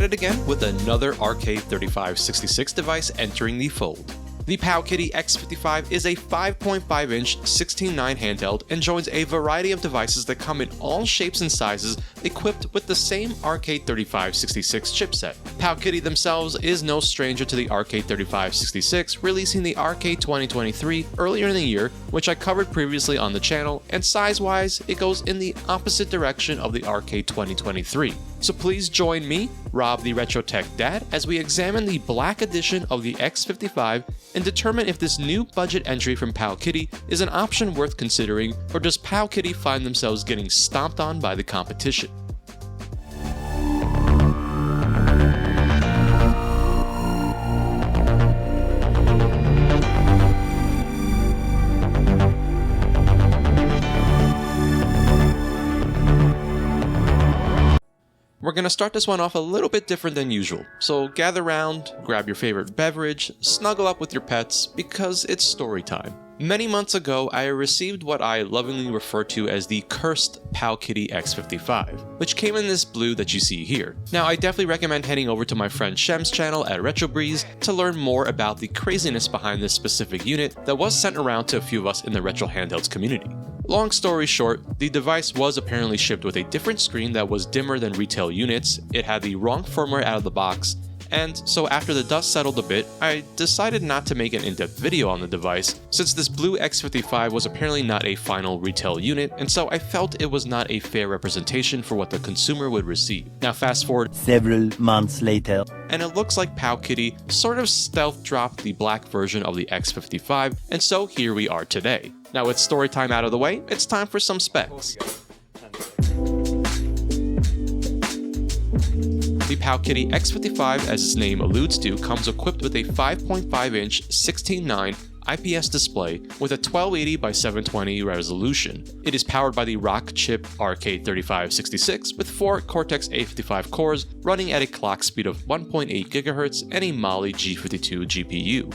it again with another RK3566 device entering the fold. The Powkiddy X55 is a 5.5-inch 16:9 handheld and joins a variety of devices that come in all shapes and sizes equipped with the same RK3566 chipset. Powkiddy themselves is no stranger to the RK3566, releasing the RK2023 earlier in the year, which I covered previously on the channel, and size-wise, it goes in the opposite direction of the RK2023. So please join me, Rob the Retro Tech Dad, as we examine the black edition of the X55 and determine if this new budget entry from Powkiddy is an option worth considering, or does Powkiddy find themselves getting stomped on by the competition? We're going to start this one off a little bit different than usual, so gather round, grab your favorite beverage, snuggle up with your pets, because it's story time. Many months ago, I received what I lovingly refer to as the cursed Powkiddy X55, which came in this blue that you see here. Now, I definitely recommend heading over to my friend Shem's channel at RetroBreeze to learn more about the craziness behind this specific unit that was sent around to a few of us in the retro handhelds community. Long story short, the device was apparently shipped with a different screen that was dimmer than retail units, it had the wrong firmware out of the box, and so after the dust settled a bit, I decided not to make an in-depth video on the device, since this blue X55 was apparently not a final retail unit, and so I felt it was not a fair representation for what the consumer would receive. Now fast forward several months later, and it looks like Powkiddy sort of stealth dropped the black version of the X55, and so here we are today. Now with story time out of the way, it's time for some specs. The Powkiddy X55, as its name alludes to, comes equipped with a 5.5-inch 16:9 IPS display with a 1280 by 720 resolution. It is powered by the Rockchip RK3566 with 4 Cortex-A55 cores running at a clock speed of 1.8 GHz and a Mali G52 GPU.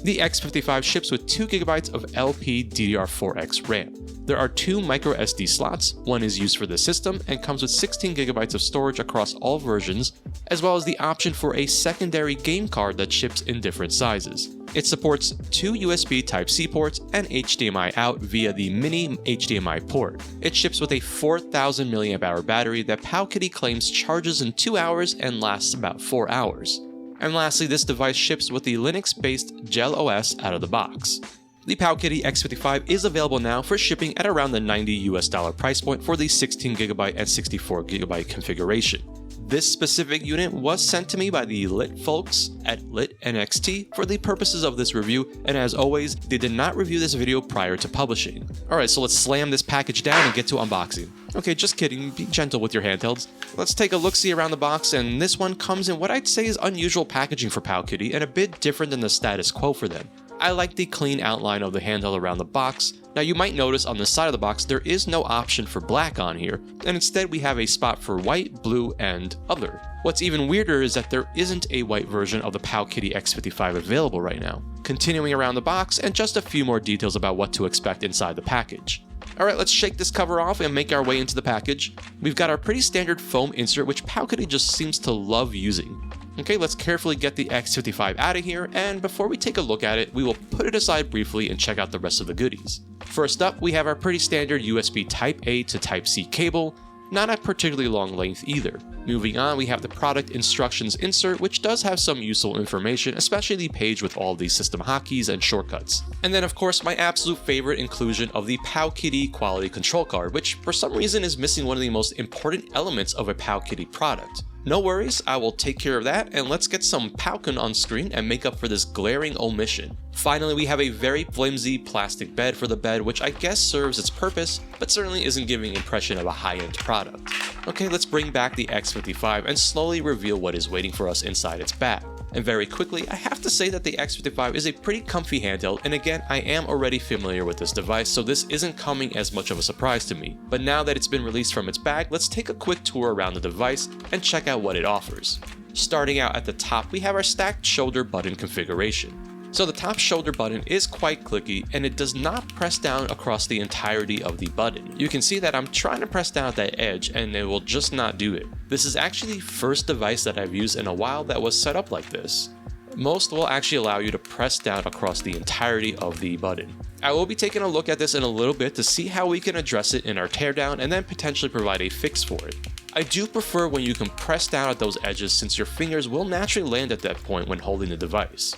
The X55 ships with 2GB of LPDDR4X RAM. There are 2 microSD slots, one is used for the system and comes with 16GB of storage across all versions, as well as the option for a secondary game card that ships in different sizes. It supports 2 USB Type-C ports and HDMI out via the mini HDMI port. It ships with a 4000 mAh battery that Powkiddy claims charges in 2 hours and lasts about 4 hours. And lastly, this device ships with the Linux-based JELOS out of the box. The Powkiddy X55 is available now for shipping at around the $90 price point for the 16GB and 64GB configuration. This specific unit was sent to me by the Lit folks at LitNXT for the purposes of this review, and as always, they did not review this video prior to publishing. Alright, so let's slam this package down and get to unboxing. Okay, just kidding, be gentle with your handhelds. Let's take a look-see around the box, and this one comes in what I'd say is unusual packaging for Powkiddy and a bit different than the status quo for them. I like the clean outline of the handheld around the box. Now you might notice on the side of the box there is no option for black on here, and instead we have a spot for white, blue, and other. What's even weirder is that there isn't a white version of the Powkiddy X55 available right now. Continuing around the box, and just a few more details about what to expect inside the package. Alright, let's shake this cover off and make our way into the package. We've got our pretty standard foam insert, which Powkiddy just seems to love using. Okay, let's carefully get the X55 out of here, and before we take a look at it, we will put it aside briefly and check out the rest of the goodies. First up, we have our pretty standard USB Type-A to Type-C cable, not a particularly long length either. Moving on, we have the product instructions insert, which does have some useful information, especially the page with all the system hotkeys and shortcuts. And then of course, my absolute favorite inclusion of the Powkiddy quality control card, which for some reason is missing one of the most important elements of a Powkiddy product. No worries, I will take care of that, and let's get some Powkin on screen and make up for this glaring omission. Finally, we have a very flimsy plastic bed for the bed, which I guess serves its purpose, but certainly isn't giving an impression of a high-end product. Okay, let's bring back the X55 and slowly reveal what is waiting for us inside its bag. And very quickly, I have to say that the X55 is a pretty comfy handheld, and again, I am already familiar with this device, so this isn't coming as much of a surprise to me. But now that it's been released from its bag, let's take a quick tour around the device and check out what it offers. Starting out at the top, we have our stacked shoulder button configuration. So the top shoulder button is quite clicky, and it does not press down across the entirety of the button. You can see that I'm trying to press down at that edge and it will just not do it. This is actually the first device that I've used in a while that was set up like this. Most will actually allow you to press down across the entirety of the button. I will be taking a look at this in a little bit to see how we can address it in our teardown and then potentially provide a fix for it. I do prefer when you can press down at those edges since your fingers will naturally land at that point when holding the device.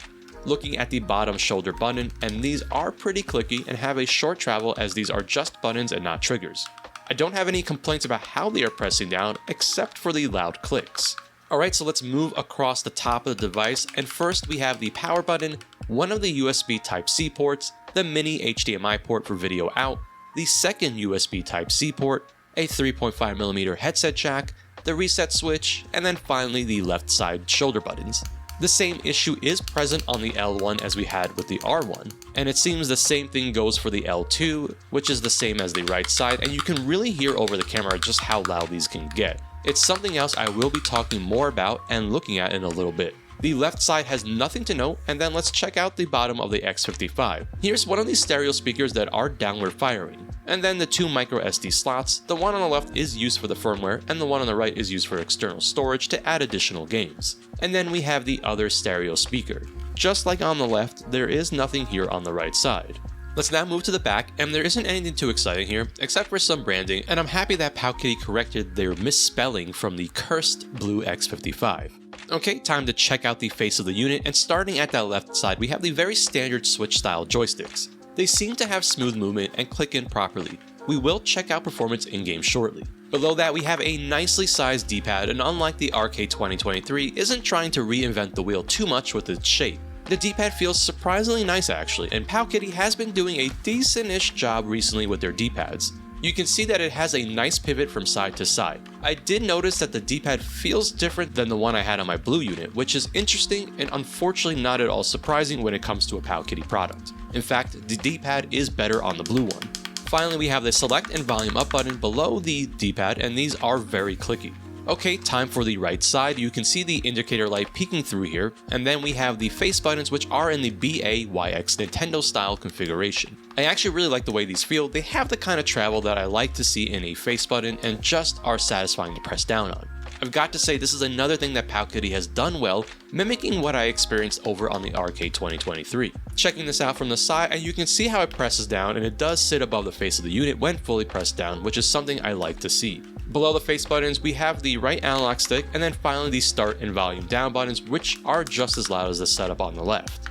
Looking at the bottom shoulder button, and these are pretty clicky and have a short travel as these are just buttons and not triggers. I don't have any complaints about how they are pressing down except for the loud clicks. Alright, so let's move across the top of the device, and first we have the power button, one of the USB Type-C ports, the mini HDMI port for video out, the second USB Type-C port, a 3.5mm headset jack, the reset switch, and then finally the left side shoulder buttons. The same issue is present on the L1 as we had with the R1, and it seems the same thing goes for the L2, which is the same as the right side, and you can really hear over the camera just how loud these can get. It's something else I will be talking more about and looking at in a little bit. The left side has nothing to note, and then let's check out the bottom of the X55. Here's one of these stereo speakers that are downward firing, and then the two micro SD slots. The one on the left is used for the firmware, and the one on the right is used for external storage to add additional games. And then we have the other stereo speaker. Just like on the left, there is nothing here on the right side. Let's now move to the back, and there isn't anything too exciting here, except for some branding, and I'm happy that Powkiddy corrected their misspelling from the cursed blue X55. Okay, time to check out the face of the unit, and starting at that left side, we have the very standard Switch style joysticks. They seem to have smooth movement and click in properly. We will check out performance in-game shortly. Below that, we have a nicely sized D-pad, and unlike the RK2023, isn't trying to reinvent the wheel too much with its shape. The D-pad feels surprisingly nice actually, and Powkiddy has been doing a decent-ish job recently with their D-pads. You can see that it has a nice pivot from side to side. I did notice that the D-pad feels different than the one I had on my blue unit, which is interesting and unfortunately not at all surprising when it comes to a Powkiddy product. In fact, the D-pad is better on the blue one. Finally, we have the select and volume up button below the D-pad, and these are very clicky. Okay, time for the right side. You can see the indicator light peeking through here, and then we have the face buttons, which are in the BAYX Nintendo style configuration. I actually really like the way these feel. They have the kind of travel that I like to see in a face button and just are satisfying to press down on. I've got to say this is another thing that Powkiddy has done well, mimicking what I experienced over on the RK2023. Checking this out from the side, and you can see how it presses down, and it does sit above the face of the unit when fully pressed down, which is something I like to see. Below the face buttons, we have the right analog stick, and then finally the start and volume down buttons, which are just as loud as the setup on the left.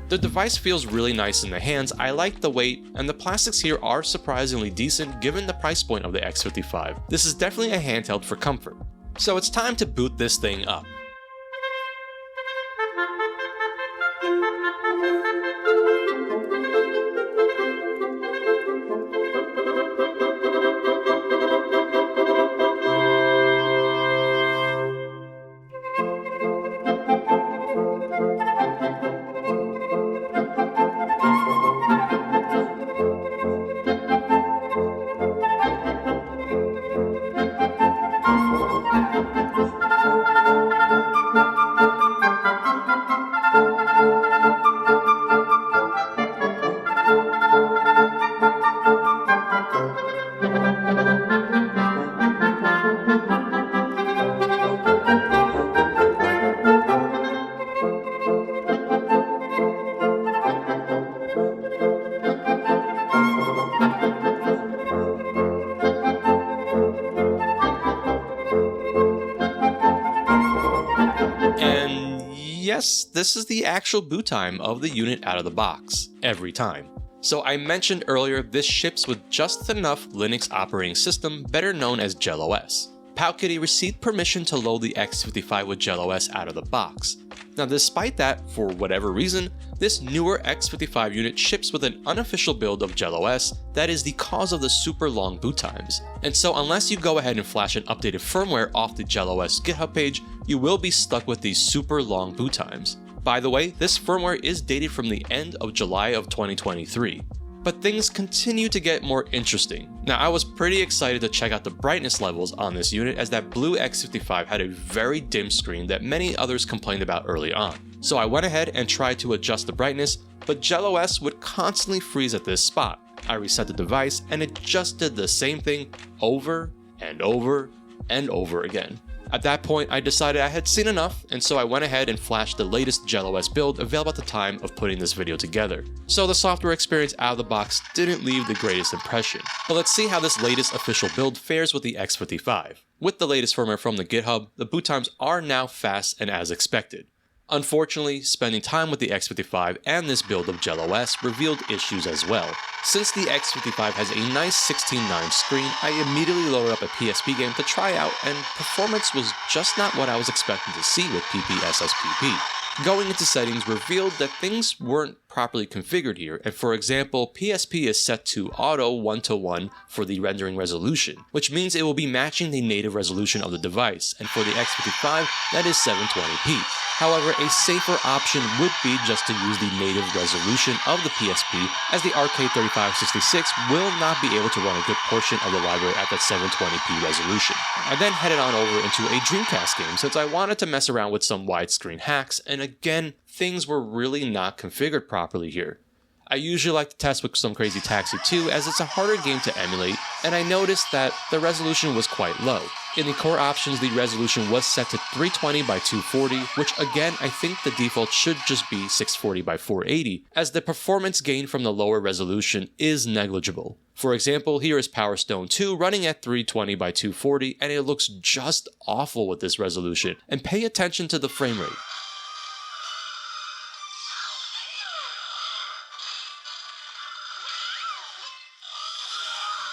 The device feels really nice in the hands. I like the weight, and the plastics here are surprisingly decent given the price point of the X55. This is definitely a handheld for comfort. So it's time to boot this thing up. Yes, this is the actual boot time of the unit out of the box, every time. So I mentioned earlier, this ships with just enough Linux operating system, better known as JELOS. Powkiddy received permission to load the X55 with JELOS out of the box. Now despite that, for whatever reason, this newer X55 unit ships with an unofficial build of JELOS that is the cause of the super long boot times. And so unless you go ahead and flash an updated firmware off the JELOS GitHub page, you will be stuck with these super long boot times. By the way, this firmware is dated from the end of July of 2023. But things continue to get more interesting. Now I was pretty excited to check out the brightness levels on this unit, as that blue X55 had a very dim screen that many others complained about early on. So I went ahead and tried to adjust the brightness, but JELOS would constantly freeze at this spot. I reset the device and it just did the same thing over and over and over again. At that point, I decided I had seen enough, and so I went ahead and flashed the latest JELOS build available at the time of putting this video together. So the software experience out of the box didn't leave the greatest impression. But let's see how this latest official build fares with the X55. With the latest firmware from the GitHub, the boot times are now fast and as expected. Unfortunately, spending time with the X55 and this build of JELOS revealed issues as well. Since the X55 has a nice 16:9 screen, I immediately loaded up a PSP game to try out, and performance was just not what I was expecting to see with PPSSPP. Going into settings revealed that things weren't properly configured here, and for example, PSP is set to auto 1:1 for the rendering resolution, which means it will be matching the native resolution of the device, and for the X55, that is 720p. However, a safer option would be just to use the native resolution of the PSP, as the RK3566 will not be able to run a good portion of the library at that 720p resolution. I then headed on over into a Dreamcast game since I wanted to mess around with some widescreen hacks, and again, things were really not configured properly here. I usually like to test with some Crazy Taxi 2 as it's a harder game to emulate, and I noticed that the resolution was quite low. In the core options, the resolution was set to 320 by 240, which again I think the default should just be 640 by 480, as the performance gain from the lower resolution is negligible. For example, here is Power Stone 2 running at 320 by 240, and it looks just awful with this resolution, and pay attention to the frame rate.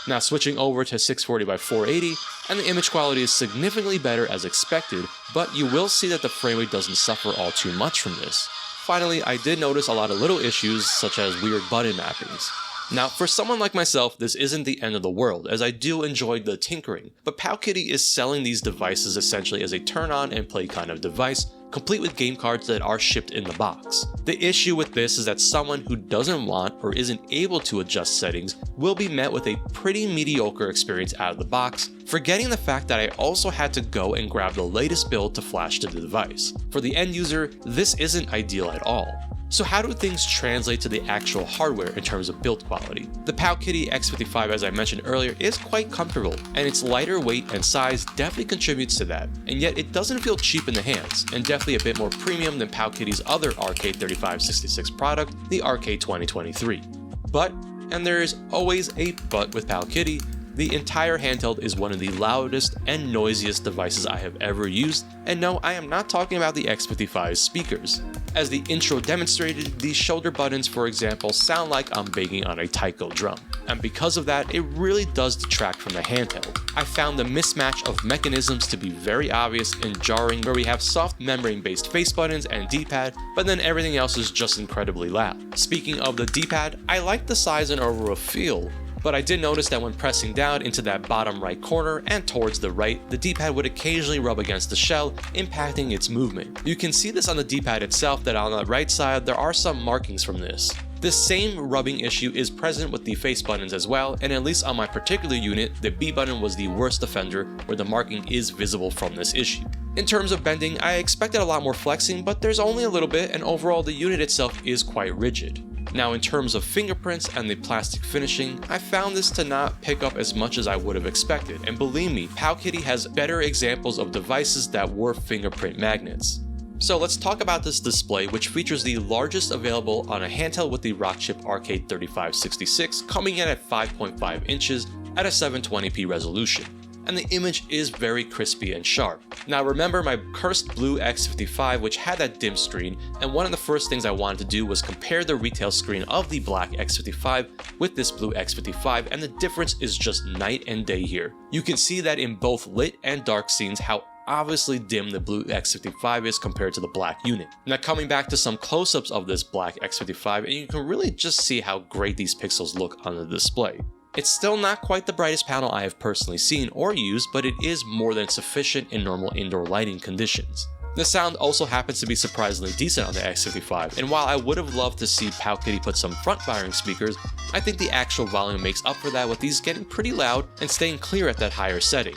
Now switching over to 640 by 480, and the image quality is significantly better as expected, but you will see that the frame rate doesn't suffer all too much from this. Finally, I did notice a lot of little issues such as weird button mappings. Now, for someone like myself, this isn't the end of the world, as I do enjoy the tinkering, but Powkiddy is selling these devices essentially as a turn on and play kind of device, complete with game cards that are shipped in the box. The issue with this is that someone who doesn't want or isn't able to adjust settings will be met with a pretty mediocre experience out of the box, forgetting the fact that I also had to go and grab the latest build to flash to the device. For the end user, this isn't ideal at all. So how do things translate to the actual hardware in terms of build quality? The Powkiddy X55, as I mentioned earlier, is quite comfortable, and its lighter weight and size definitely contributes to that, and yet it doesn't feel cheap in the hands, and definitely a bit more premium than Powkiddy's other RK3566 product, the RK2023. But, and there is always a but with Powkiddy, the entire handheld is one of the loudest and noisiest devices I have ever used, and no, I am not talking about the X55's speakers. As the intro demonstrated, the shoulder buttons, for example, sound like I'm banging on a taiko drum, and because of that, it really does detract from the handheld. I found the mismatch of mechanisms to be very obvious and jarring, where we have soft membrane-based face buttons and D-pad, but then everything else is just incredibly loud. Speaking of the D-pad, I like the size and overall feel, but I did notice that when pressing down into that bottom right corner and towards the right, the D-pad would occasionally rub against the shell, impacting its movement. You can see this on the D-pad itself, that on the right side there are some markings from this. This same rubbing issue is present with the face buttons as well, and at least on my particular unit, the B button was the worst offender where the marking is visible from this issue. In terms of bending, I expected a lot more flexing, but there's only a little bit, and overall the unit itself is quite rigid. Now in terms of fingerprints and the plastic finishing, I found this to not pick up as much as I would have expected, and believe me, Powkiddy has better examples of devices that were fingerprint magnets. So let's talk about this display, which features the largest available on a handheld with the Rockchip RK3566, coming in at 5.5 inches at a 720p resolution. And the image is very crispy and sharp. Now remember my cursed blue X55, which had that dim screen, and one of the first things I wanted to do was compare the retail screen of the black X55 with this blue X55, and the difference is just night and day here. You can see that in both lit and dark scenes how obviously dim the blue X55 is compared to the black unit. Now coming back to some close-ups of this black X55, and you can really just see how great these pixels look on the display. It's still not quite the brightest panel I have personally seen or used, but it is more than sufficient in normal indoor lighting conditions. The sound also happens to be surprisingly decent on the X55, and while I would have loved to see Powkiddy put some front-firing speakers, I think the actual volume makes up for that with these getting pretty loud and staying clear at that higher setting.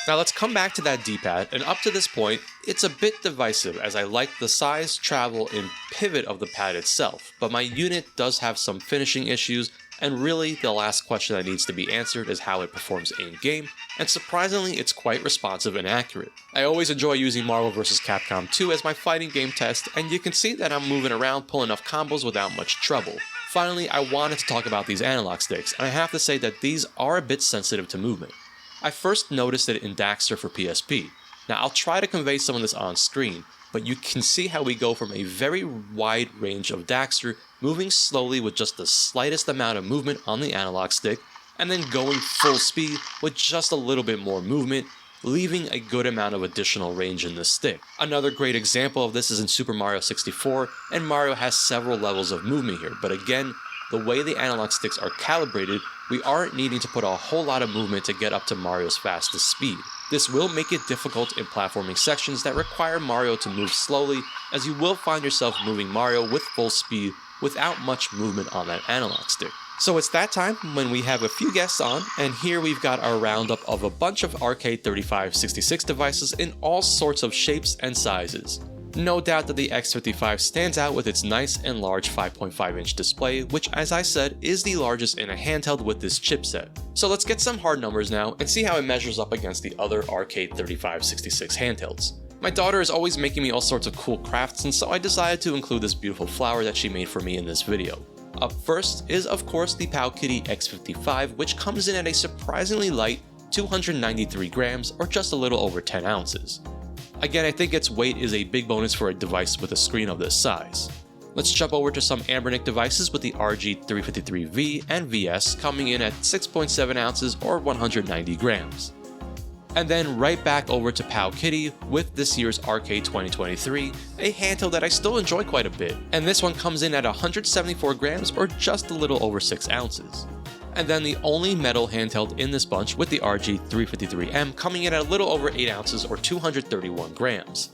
Now let's come back to that D-pad, and up to this point, it's a bit divisive as I like the size, travel, and pivot of the pad itself, but my unit does have some finishing issues, and really the last question that needs to be answered is how it performs in-game, and surprisingly it's quite responsive and accurate. I always enjoy using Marvel vs. Capcom 2 as my fighting game test, and you can see that I'm moving around pulling off combos without much trouble. Finally, I wanted to talk about these analog sticks, and I have to say that these are a bit sensitive to movement. I first noticed it in Daxter for PSP. Now I'll try to convey some of this on screen, but you can see how we go from a very wide range of Daxter, moving slowly with just the slightest amount of movement on the analog stick, and then going full speed with just a little bit more movement, leaving a good amount of additional range in the stick. Another great example of this is in Super Mario 64, and Mario has several levels of movement here, but again, the way the analog sticks are calibrated, we aren't needing to put a whole lot of movement to get up to Mario's fastest speed. This will make it difficult in platforming sections that require Mario to move slowly, as you will find yourself moving Mario with full speed without much movement on that analog stick. So it's that time when we have a few guests on, and here we've got our roundup of a bunch of RK3566 devices in all sorts of shapes and sizes. No doubt that the X55 stands out with its nice and large 5.5-inch display, which as I said is the largest in a handheld with this chipset. So let's get some hard numbers now and see how it measures up against the other RK3566 handhelds. My daughter is always making me all sorts of cool crafts, and so I decided to include this beautiful flower that she made for me in this video. Up first is of course the Powkiddy X55, which comes in at a surprisingly light 293 grams or just a little over 10 ounces. Again, I think its weight is a big bonus for a device with a screen of this size. Let's jump over to some Anbernic devices with the RG353V and VS coming in at 6.7 ounces or 190 grams. And then right back over to Powkiddy with this year's RK2023, a handheld that I still enjoy quite a bit, and this one comes in at 174 grams or just a little over 6 ounces. And then the only metal handheld in this bunch with the RG353M coming in at a little over 8 ounces or 231 grams.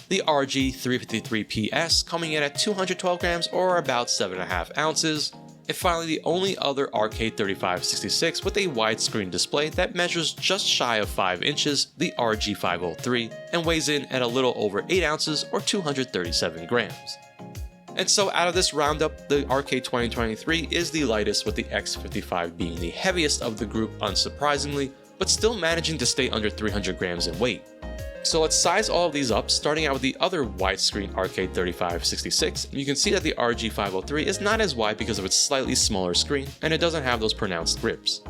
The RG353PS coming in at 212 grams or about 7.5 ounces. And finally the only other RK3566 with a widescreen display that measures just shy of 5 inches, the RG503, and weighs in at a little over 8 ounces or 237 grams. And so out of this roundup, the RK2023 is the lightest, with the X55 being the heaviest of the group unsurprisingly, but still managing to stay under 300 grams in weight. So let's size all of these up, starting out with the other widescreen RK3566. You can see that the RG503 is not as wide because of its slightly smaller screen, and it doesn't have those pronounced grips.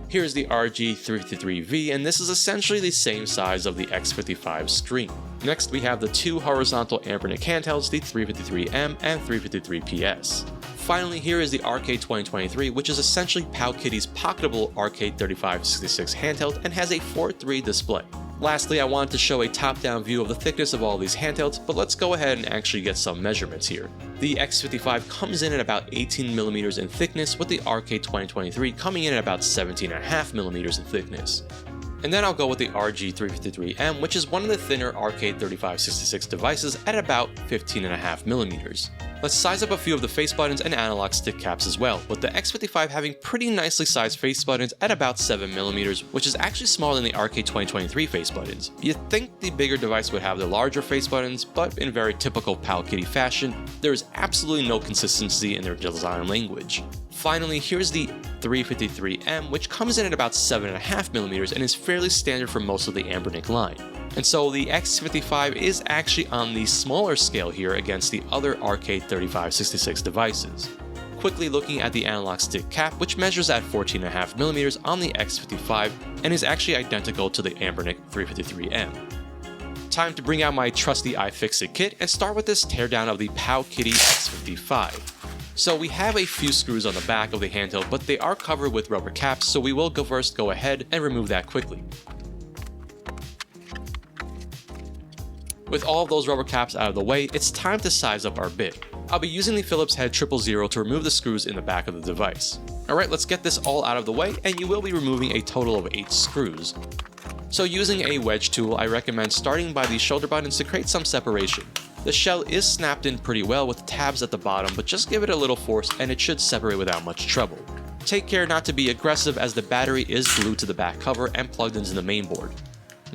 Here's the RG353V, and this is essentially the same size of the X55 screen. Next we have the two horizontal Anbernic handhelds, the 353M and 353PS. Finally, here is the RK2023, which is essentially Powkiddy's pocketable RK3566 handheld and has a 4:3 display. Lastly, I wanted to show a top-down view of the thickness of all these handhelds, but let's go ahead and actually get some measurements here. The X55 comes in at about 18mm in thickness, with the RK2023 coming in at about 17.5mm in thickness. And then I'll go with the RG353M, which is one of the thinner RK3566 devices at about 15.5mm. Let's size up a few of the face buttons and analog stick caps as well, with the X55 having pretty nicely sized face buttons at about 7mm, which is actually smaller than the RK2023 face buttons. You'd think the bigger device would have the larger face buttons, but in very typical Powkiddy fashion, there is absolutely no consistency in their design language. Finally, here's the 353M, which comes in at about 7.5mm and is fairly standard for most of the Anbernic line. And so the X55 is actually on the smaller scale here against the other RK3566 devices. Quickly looking at the analog stick cap, which measures at 14.5mm on the X55 and is actually identical to the Anbernic 353M. Time to bring out my trusty iFixit kit and start with this teardown of the Powkiddy X55. So we have a few screws on the back of the handheld, but they are covered with rubber caps, so we will go ahead and remove that quickly. With all of those rubber caps out of the way, it's time to size up our bit. I'll be using the Phillips head 000 to remove the screws in the back of the device. Alright, let's get this all out of the way, and you will be removing a total of 8 screws. So using a wedge tool, I recommend starting by the shoulder buttons to create some separation. The shell is snapped in pretty well with tabs at the bottom, but just give it a little force and it should separate without much trouble. Take care not to be aggressive as the battery is glued to the back cover and plugged into the main board.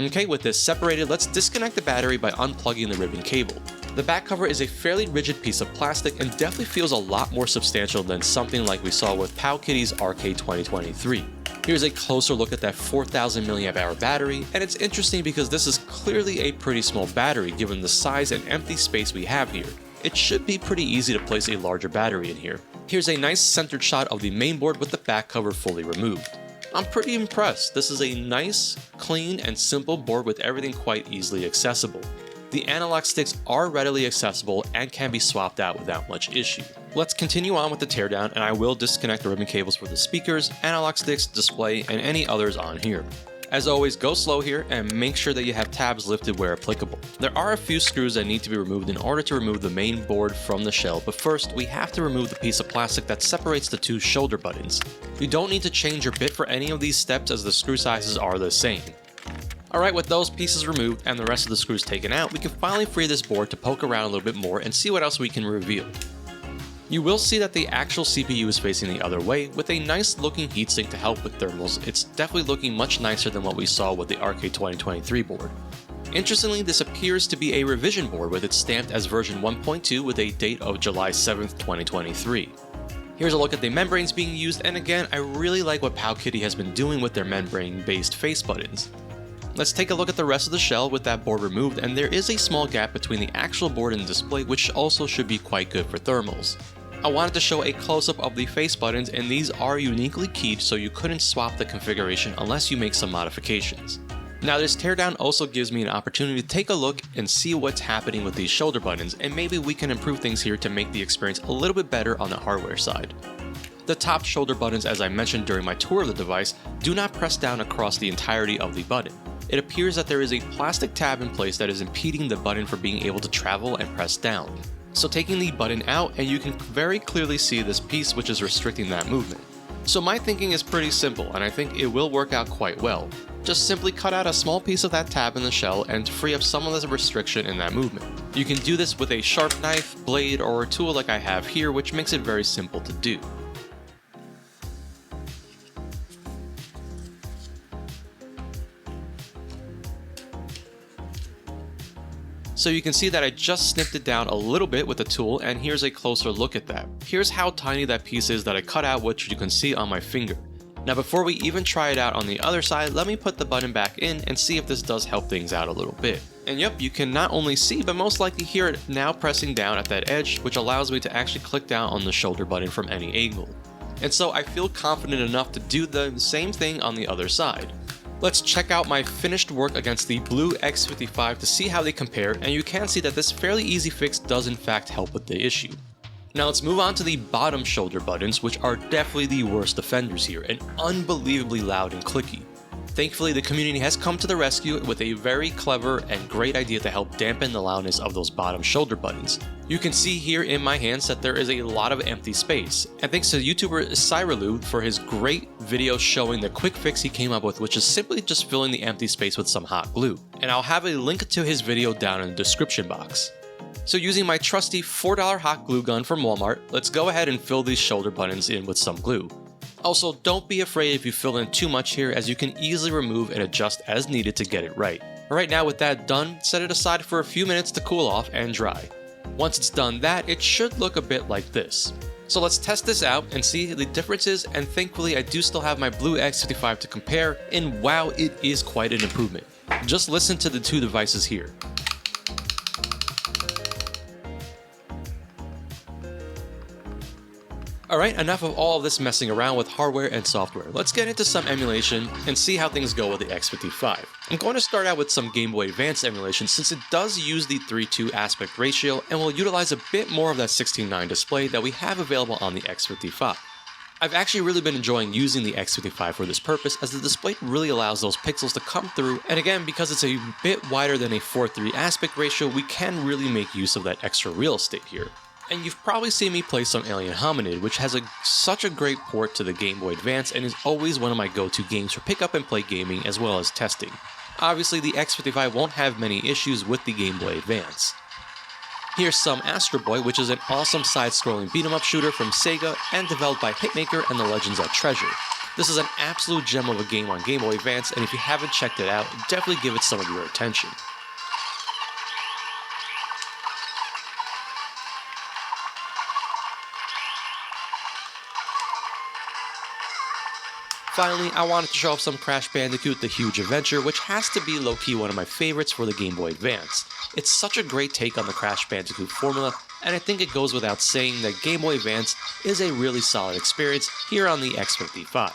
Okay, with this separated, let's disconnect the battery by unplugging the ribbon cable. The back cover is a fairly rigid piece of plastic and definitely feels a lot more substantial than something like we saw with Powkiddy's RK2023. Here's a closer look at that 4000 mAh battery, and it's interesting because this is clearly a pretty small battery given the size and empty space we have here. It should be pretty easy to place a larger battery in here. Here's a nice centered shot of the mainboard with the back cover fully removed. I'm pretty impressed. This is a nice, clean, and simple board with everything quite easily accessible. The analog sticks are readily accessible and can be swapped out without much issue. Let's continue on with the teardown, and I will disconnect the ribbon cables for the speakers, analog sticks, display, and any others on here. As always, go slow here and make sure that you have tabs lifted where applicable. There are a few screws that need to be removed in order to remove the main board from the shell, but first we have to remove the piece of plastic that separates the two shoulder buttons. You don't need to change your bit for any of these steps as the screw sizes are the same. Alright, with those pieces removed and the rest of the screws taken out, we can finally free this board to poke around a little bit more and see what else we can reveal. You will see that the actual CPU is facing the other way, with a nice looking heatsink to help with thermals. It's definitely looking much nicer than what we saw with the RK2023 board. Interestingly, this appears to be a revision board with it stamped as version 1.2 with a date of July 7th, 2023. Here's a look at the membranes being used, and again, I really like what Powkiddy has been doing with their membrane-based face buttons. Let's take a look at the rest of the shell with that board removed, and there is a small gap between the actual board and the display, which also should be quite good for thermals. I wanted to show a close-up of the face buttons, and these are uniquely keyed so you couldn't swap the configuration unless you make some modifications. Now this teardown also gives me an opportunity to take a look and see what's happening with these shoulder buttons, and maybe we can improve things here to make the experience a little bit better on the hardware side. The top shoulder buttons, as I mentioned during my tour of the device, do not press down across the entirety of the button. It appears that there is a plastic tab in place that is impeding the button from being able to travel and press down. So taking the button out, and you can very clearly see this piece which is restricting that movement. So my thinking is pretty simple, and I think it will work out quite well. Just simply cut out a small piece of that tab in the shell and free up some of the restriction in that movement. You can do this with a sharp knife, blade, or a tool like I have here, which makes it very simple to do. So you can see that I just snipped it down a little bit with the tool, and here's a closer look at that. Here's how tiny that piece is that I cut out, which you can see on my finger. Now before we even try it out on the other side, let me put the button back in and see if this does help things out a little bit. And yep, you can not only see, but most likely hear it now pressing down at that edge, which allows me to actually click down on the shoulder button from any angle. And so I feel confident enough to do the same thing on the other side. Let's check out my finished work against the blue X55 to see how they compare, and you can see that this fairly easy fix does in fact help with the issue. Now let's move on to the bottom shoulder buttons, which are definitely the worst offenders here, and unbelievably loud and clicky. Thankfully, the community has come to the rescue with a very clever and great idea to help dampen the loudness of those bottom shoulder buttons. You can see here in my hands that there is a lot of empty space, and thanks to YouTuber Cyralu for his great video showing the quick fix he came up with, which is simply just filling the empty space with some hot glue. And I'll have a link to his video down in the description box. So using my trusty $4 hot glue gun from Walmart, let's go ahead and fill these shoulder buttons in with some glue. Also, don't be afraid if you fill in too much here, as you can easily remove and adjust as needed to get it right. Alright, now with that done, set it aside for a few minutes to cool off and dry. Once it's done that, it should look a bit like this. So let's test this out and see the differences, and thankfully I do still have my blue X55 to compare, and wow, it is quite an improvement. Just listen to the two devices here. Alright, enough of all of this messing around with hardware and software. Let's get into some emulation and see how things go with the X55. I'm going to start out with some Gameboy Advance emulation, since it does use the 3:2 aspect ratio and will utilize a bit more of that 16:9 display that we have available on the X55. I've actually really been enjoying using the X55 for this purpose, as the display really allows those pixels to come through, and again, because it's a bit wider than a 4:3 aspect ratio, we can really make use of that extra real estate here. And you've probably seen me play some Alien Hominid, which has such a great port to the Game Boy Advance and is always one of my go-to games for pick up and play gaming as well as testing. Obviously, the X55 won't have many issues with the Game Boy Advance. Here's some Astro Boy, which is an awesome side-scrolling beat-em-up shooter from Sega and developed by Hitmaker and the Legends at Treasure. This is an absolute gem of a game on Gameboy Advance, and if you haven't checked it out, definitely give it some of your attention. Finally, I wanted to show off some Crash Bandicoot: The Huge Adventure, which has to be low-key one of my favorites for the Game Boy Advance. It's such a great take on the Crash Bandicoot formula, and I think it goes without saying that Game Boy Advance is a really solid experience here on the X55.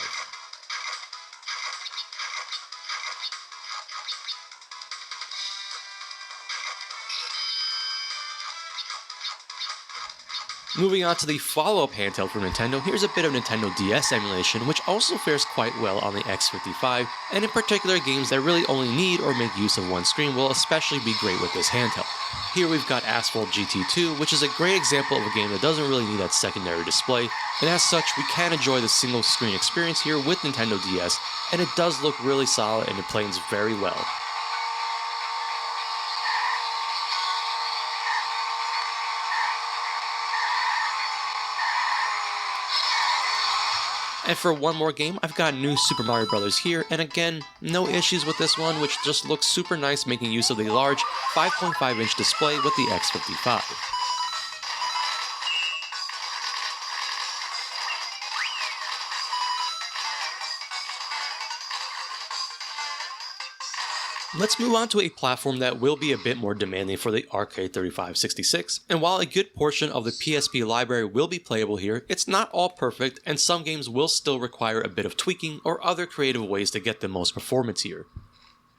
Moving on to the follow-up handheld from Nintendo, here's a bit of Nintendo DS emulation, which also fares quite well on the X55, and in particular games that really only need or make use of one screen will especially be great with this handheld. Here we've got Asphalt GT2, which is a great example of a game that doesn't really need that secondary display, and as such we can enjoy the single screen experience here with Nintendo DS, and it does look really solid and it plays very well. And for one more game, I've got New Super Mario Bros. Here, and again, no issues with this one, which just looks super nice making use of the large 5.5-inch display with the X55. Let's move on to a platform that will be a bit more demanding for the RK3566, and while a good portion of the PSP library will be playable here, it's not all perfect, and some games will still require a bit of tweaking or other creative ways to get the most performance here.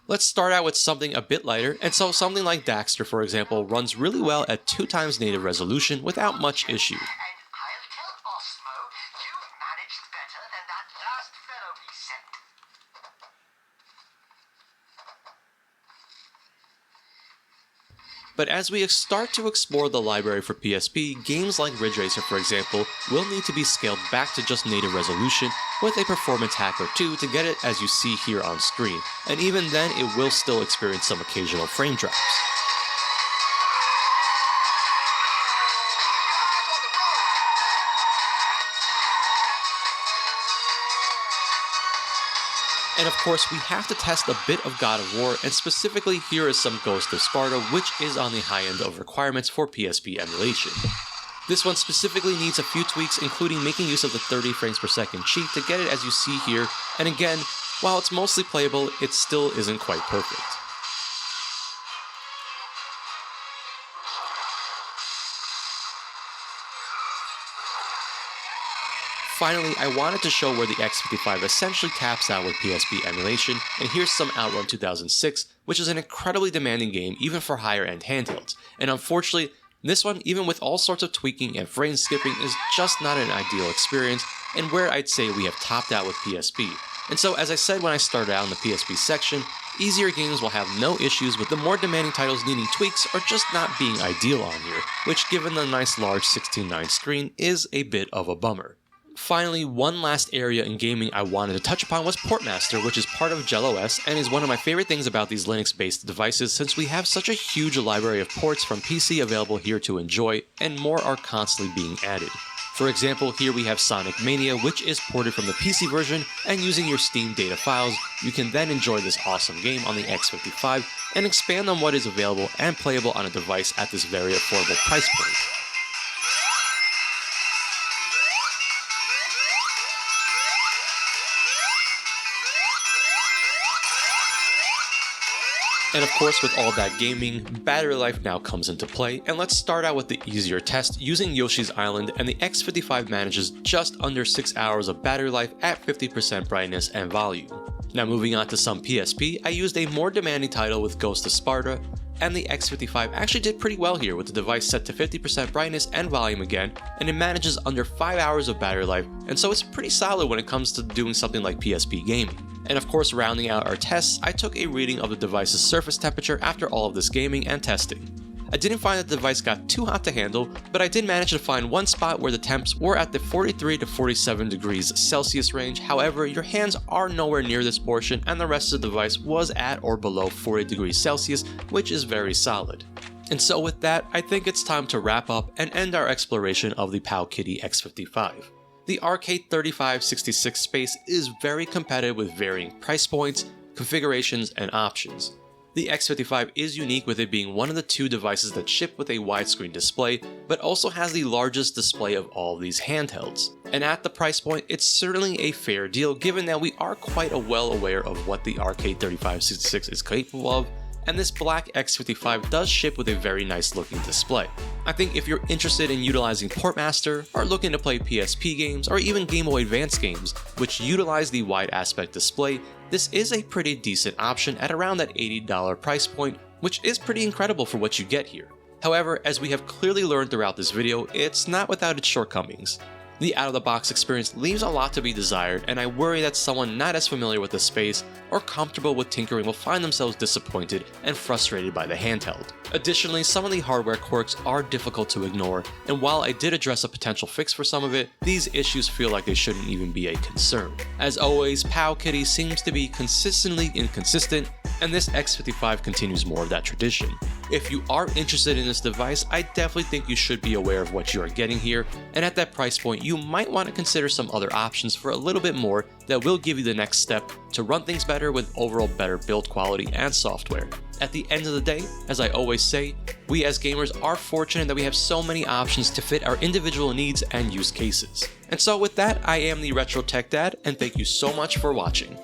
Let's start out with something a bit lighter, and so something like Daxter, for example, runs really well at 2x native resolution without much issue. But as we start to explore the library for PSP, games like Ridge Racer, for example, will need to be scaled back to just native resolution with a performance hack or two to get it as you see here on screen, and even then it will still experience some occasional frame drops. And of course, we have to test a bit of God of War, and specifically here is some Ghost of Sparta, which is on the high end of requirements for PSP emulation. This one specifically needs a few tweaks, including making use of the 30 frames per second cheat to get it as you see here, and again, while it's mostly playable, it still isn't quite perfect. Finally, I wanted to show where the X55 essentially taps out with PSP emulation, and here's some Outrun 2006, which is an incredibly demanding game even for higher end handhelds, and unfortunately, this one, even with all sorts of tweaking and frame skipping, is just not an ideal experience, and where I'd say we have topped out with PSP. And so, as I said when I started out in the PSP section, easier games will have no issues with the more demanding titles needing tweaks or just not being ideal on here, which given the nice large 16:9 screen is a bit of a bummer. Finally, one last area in gaming I wanted to touch upon was Portmaster, which is part of JELOS and is one of my favorite things about these Linux-based devices since we have such a huge library of ports from PC available here to enjoy, and more are constantly being added. For example, here we have Sonic Mania, which is ported from the PC version, and using your Steam data files, you can then enjoy this awesome game on the X55 and expand on what is available and playable on a device at this very affordable price point. And of course, with all that gaming, battery life now comes into play, and let's start out with the easier test using Yoshi's Island, and the X55 manages just under 6 hours of battery life at 50% brightness and volume. Now moving on to some PSP, I used a more demanding title with Ghost of Sparta, and the X55 actually did pretty well here with the device set to 50% brightness and volume again, and it manages under 5 hours of battery life, and so it's pretty solid when it comes to doing something like PSP gaming. And of course, rounding out our tests, I took a reading of the device's surface temperature after all of this gaming and testing. I didn't find that the device got too hot to handle, but I did manage to find one spot where the temps were at the 43 to 47 degrees Celsius range. However, your hands are nowhere near this portion, and the rest of the device was at or below 40 degrees Celsius, which is very solid. And so with that, I think it's time to wrap up and end our exploration of the Powkiddy X55. The RK3566 space is very competitive with varying price points, configurations, and options. The X55 is unique with it being one of the 2 devices that ship with a widescreen display, but also has the largest display of all of these handhelds. And at the price point, it's certainly a fair deal given that we are quite well aware of what the RK3566 is capable of, and this black X55 does ship with a very nice looking display. I think if you're interested in utilizing Portmaster, are looking to play PSP games, or even Gameboy Advance games, which utilize the wide aspect display, this is a pretty decent option at around that $80 price point, which is pretty incredible for what you get here. However, as we have clearly learned throughout this video, it's not without its shortcomings. The out-of-the-box experience leaves a lot to be desired, and I worry that someone not as familiar with the space or comfortable with tinkering will find themselves disappointed and frustrated by the handheld. Additionally, some of the hardware quirks are difficult to ignore, and while I did address a potential fix for some of it, these issues feel like they shouldn't even be a concern. As always, Powkiddy seems to be consistently inconsistent, and this X55 continues more of that tradition. If you are interested in this device, I definitely think you should be aware of what you are getting here, and at that price point you might want to consider some other options for a little bit more that will give you the next step to run things better with overall better build quality and software. At the end of the day, as I always say, we as gamers are fortunate that we have so many options to fit our individual needs and use cases. And so with that, I am the Retro Tech Dad, and thank you so much for watching.